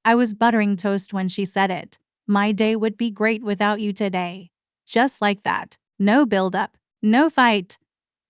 I was buttering toast when she said it. My day would be great without you today. Just like that. No build-up. No fight.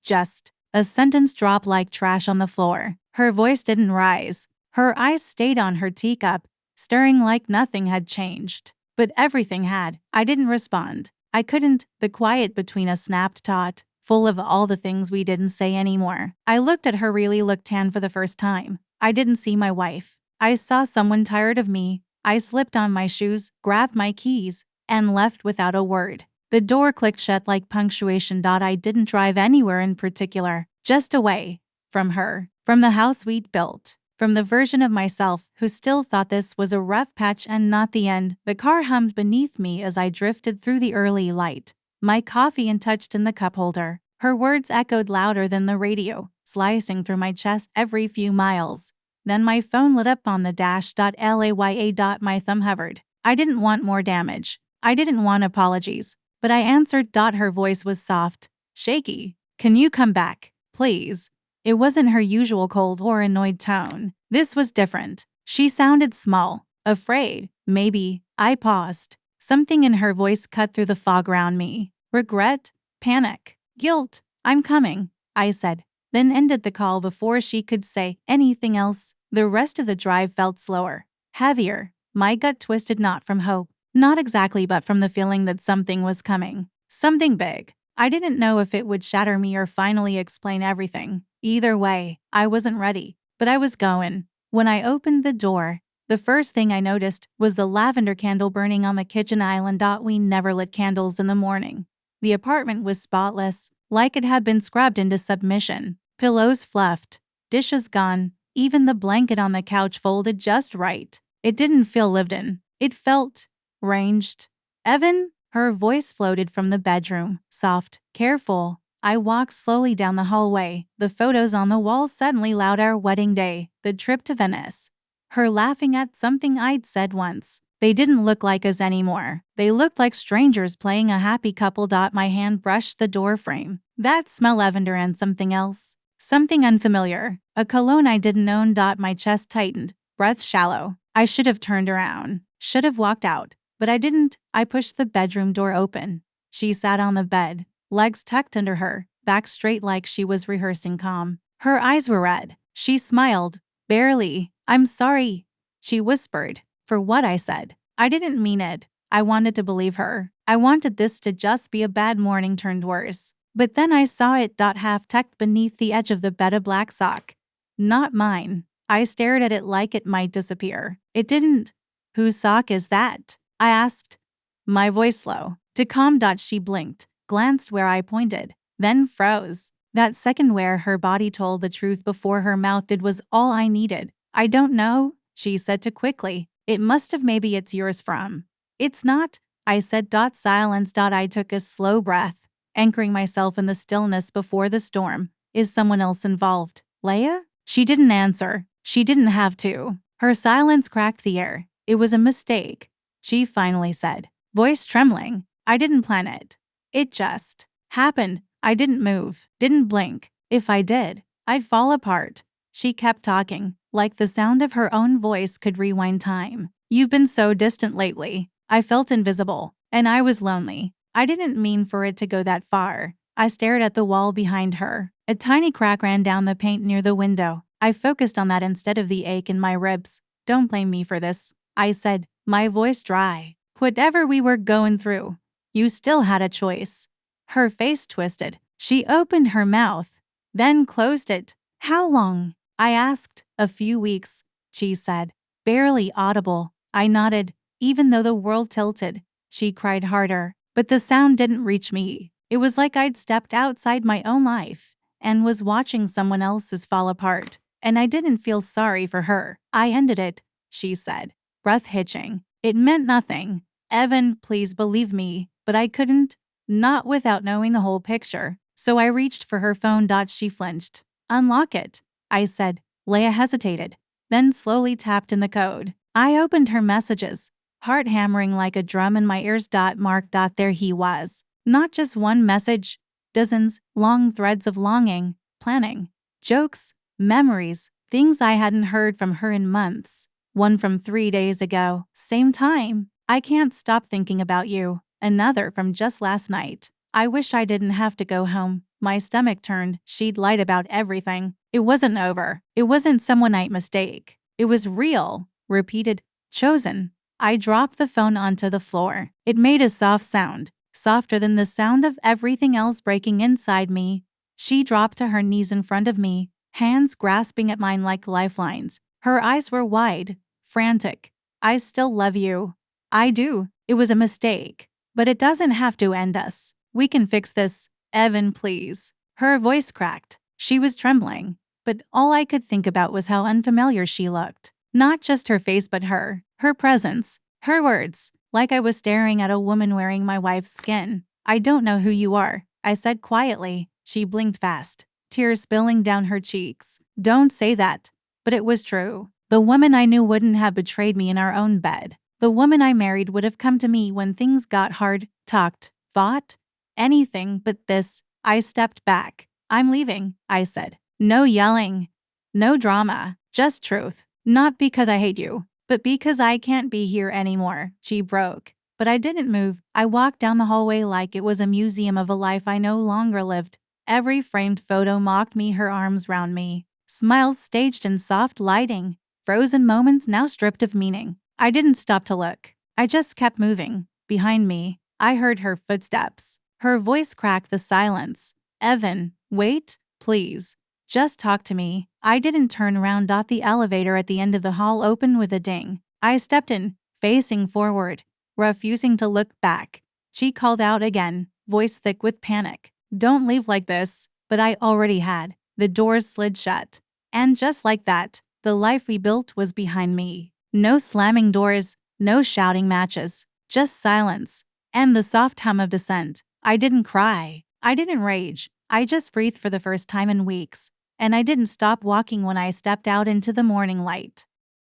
Just a sentence dropped like trash on the floor. Her voice didn't rise. Her eyes stayed on her teacup, stirring like nothing had changed. But everything had. I didn't respond. I couldn't. The quiet between us snapped taut, full of all the things we didn't say anymore. I looked at her, really looked tan for the first time. I didn't see my wife. I saw someone tired of me. I slipped on my shoes, grabbed my keys, and left without a word. The door clicked shut like punctuation. I didn't drive anywhere in particular, just away. From her. From the house we'd built. From the version of myself who still thought this was a rough patch and not the end. The car hummed beneath me as I drifted through the early light. My coffee untouched in the cup holder. Her words echoed louder than the radio, slicing through my chest every few miles. Then my phone lit up on the dash. Laya. My thumb hovered. I didn't want more damage. I didn't want apologies. But I answered. Her voice was soft, shaky. Can you come back, please? It wasn't her usual cold or annoyed tone. This was different. She sounded small, afraid, maybe. I paused. Something in her voice cut through the fog around me. Regret, panic, guilt. I'm coming, I said, then ended the call before she could say anything else. The rest of the drive felt slower, heavier. My gut twisted, not from hope, not exactly, but from the feeling that something was coming. Something big. I didn't know if it would shatter me or finally explain everything. Either way, I wasn't ready, but I was going. When I opened the door, the first thing I noticed was the lavender candle burning on the kitchen island. We never lit candles in the morning. The apartment was spotless, like it had been scrubbed into submission. Pillows fluffed, dishes gone, even the blanket on the couch folded just right. It didn't feel lived in. It felt ranged. Evan? Her voice floated from the bedroom, soft, careful. I walked slowly down the hallway, the photos on the wall suddenly loud. Our wedding day, the trip to Venice. Her laughing at something I'd said once. They didn't look like us anymore. They looked like strangers playing a happy couple. My hand brushed the door frame. That smell, lavender and something else. Something unfamiliar. A cologne I didn't own. My chest tightened, breath shallow. I should have turned around. Should have walked out. But I didn't. I pushed the bedroom door open. She sat on the bed, legs tucked under her, back straight like she was rehearsing calm. Her eyes were red. She smiled. Barely. I'm sorry, she whispered, for what I said. I didn't mean it. I wanted to believe her. I wanted this to just be a bad morning turned worse. But then I saw it. Half tucked beneath the edge of the bed, a black sock. Not mine. I stared at it like it might disappear. It didn't. Whose sock is that? I asked, my voice low. To calm. She blinked, glanced where I pointed, then froze. That second where her body told the truth before her mouth did was all I needed. I don't know, she said too quickly. It must have. Maybe it's yours from. It's not, I said. Silence. I took a slow breath, anchoring myself in the stillness before the storm. Is someone else involved, Leia? She didn't answer. She didn't have to. Her silence cracked the air. It was a mistake, she finally said, voice trembling. I didn't plan it. It just happened. I didn't move, didn't blink. If I did, I'd fall apart. She kept talking, like the sound of her own voice could rewind time. You've been so distant lately. I felt invisible, and I was lonely. I didn't mean for it to go that far. I stared at the wall behind her. A tiny crack ran down the paint near the window. I focused on that instead of the ache in my ribs. Don't blame me for this, I said, my voice dry. Whatever we were going through, you still had a choice. Her face twisted. She opened her mouth, then closed it. How long? I asked. A few weeks, she said, barely audible. I nodded, even though the world tilted. She cried harder, but the sound didn't reach me. It was like I'd stepped outside my own life and was watching someone else's fall apart. And I didn't feel sorry for her. I ended it, she said, breath hitching. It meant nothing. Evan, please believe me, but I couldn't. Not without knowing the whole picture. So I reached for her phone. She flinched. Unlock it, I said. Leia hesitated, then slowly tapped in the code. I opened her messages, heart hammering like a drum in my ears. Mark. There he was. Not just one message, dozens, long threads of longing, planning, jokes, memories, things I hadn't heard from her in months. One from 3 days ago, same time. I can't stop thinking about you. Another from just last night. I wish I didn't have to go home. My stomach turned. She'd lied about everything. It wasn't over. It wasn't some one-night mistake. It was real. Repeated. Chosen. I dropped the phone onto the floor. It made a soft sound, softer than the sound of everything else breaking inside me. She dropped to her knees in front of me, hands grasping at mine like lifelines. Her eyes were wide, frantic. I still love you. I do. It was a mistake. But it doesn't have to end us. We can fix this. Evan, please. Her voice cracked. She was trembling. But all I could think about was how unfamiliar she looked. Not just her face, but her presence, her words, like I was staring at a woman wearing my wife's skin. I don't know who you are, I said quietly. She blinked fast, tears spilling down her cheeks. Don't say that. But it was true. The woman I knew wouldn't have betrayed me in our own bed. The woman I married would have come to me when things got hard, talked, fought, anything but this. I stepped back. I'm leaving, I said. No yelling. No drama. Just truth. Not because I hate you, but because I can't be here anymore. She broke. But I didn't move. I walked down the hallway like it was a museum of a life I no longer lived. Every framed photo mocked me, her arms round me. Smiles staged in soft lighting. Frozen moments now stripped of meaning. I didn't stop to look. I just kept moving. Behind me, I heard her footsteps. Her voice cracked the silence. Evan, wait, please. Just talk to me. I didn't turn around. The elevator at the end of the hall opened with a ding. I stepped in, facing forward, refusing to look back. She called out again, voice thick with panic. Don't leave like this. But I already had. The doors slid shut. And just like that, the life we built was behind me. No slamming doors, no shouting matches, just silence, and the soft hum of descent. I didn't cry. I didn't rage. I just breathed for the first time in weeks. And I didn't stop walking when I stepped out into the morning light.